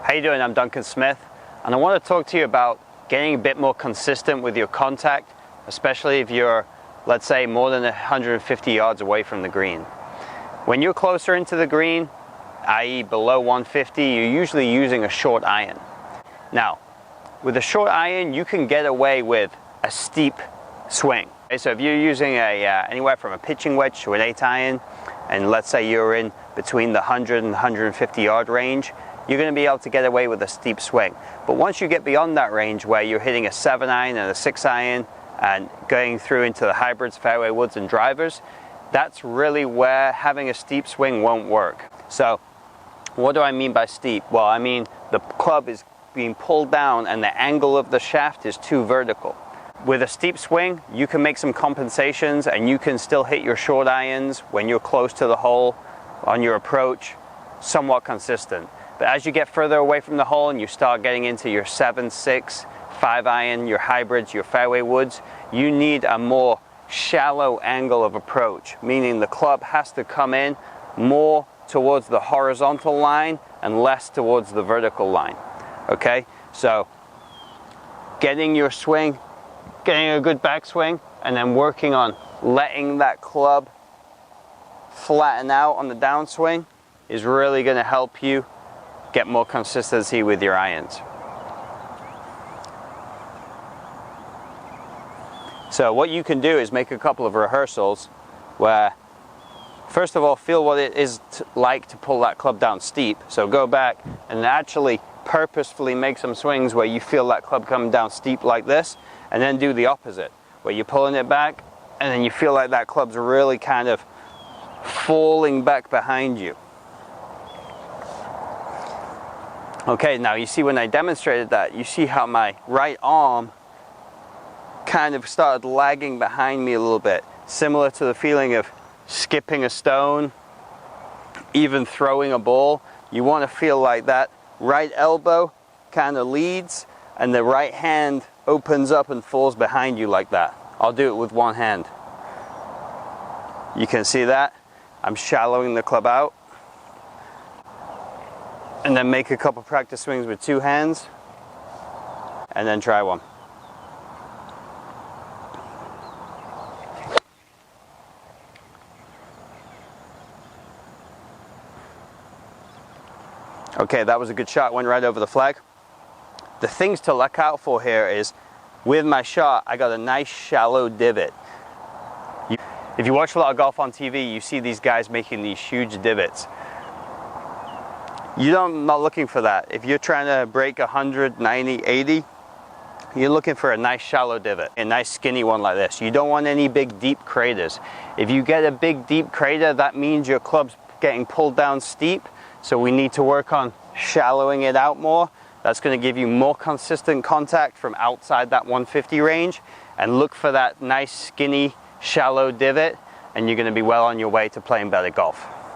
How you doing? I'm Duncan Smith, and I want to talk to you about getting a bit more consistent with your contact, especially if you're, let's say, more than 150 yards away from the green. When you're closer into the green, i.e. below 150, you're usually using a short iron. Now, with a short iron, you can get away with a steep swing. Okay, so if you're using anywhere from a pitching wedge to an 8 iron, and let's say you're in between the 100 and 150 yard range, you're going to be able to get away with a steep swing. But once you get beyond that range where you're hitting a 7 iron and a 6 iron and going through into the hybrids, fairway woods and drivers, that's really where having a steep swing won't work. So what do I mean by steep? Well, I mean the club is being pulled down and the angle of the shaft is too vertical. With a steep swing, you can make some compensations and you can still hit your short irons when you're close to the hole on your approach, somewhat consistent. But as you get further away from the hole and you start getting into your 7, 6, 5 iron, your hybrids, your fairway woods, you need a more shallow angle of approach, meaning the club has to come in more towards the horizontal line and less towards the vertical line. Okay, so getting your swing, getting a good backswing, and then working on letting that club flatten out on the downswing is really going to help you get more consistency with your irons. So what you can do is make a couple of rehearsals where, first of all, feel what it is like to pull that club down steep. So go back and actually purposefully make some swings where you feel that club coming down steep like this, and then do the opposite, where you're pulling it back and then you feel like that club's really kind of falling back behind you. Okay, now you see when I demonstrated that, you see how my right arm kind of started lagging behind me a little bit, similar to the feeling of skipping a stone, even throwing a ball. You want to feel like that right elbow kind of leads and the right hand opens up and falls behind you like that. I'll do it with one hand. You can see that. I'm shallowing the club out. And then make a couple practice swings with 2 hands, and then try one. Okay, that was a good shot, went right over the flag. The things to look out for here is, with my shot, I got a nice shallow divot. If you watch a lot of golf on TV, you see these guys making these huge divots. I'm not looking for that. If you're trying to break 100, 90, 80, you're looking for a nice shallow divot, a nice skinny one like this. You don't want any big deep craters. If you get a big deep crater, that means your club's getting pulled down steep, so we need to work on shallowing it out more. That's going to give you more consistent contact from outside that 150 range, and look for that nice skinny shallow divot, and you're going to be well on your way to playing better golf.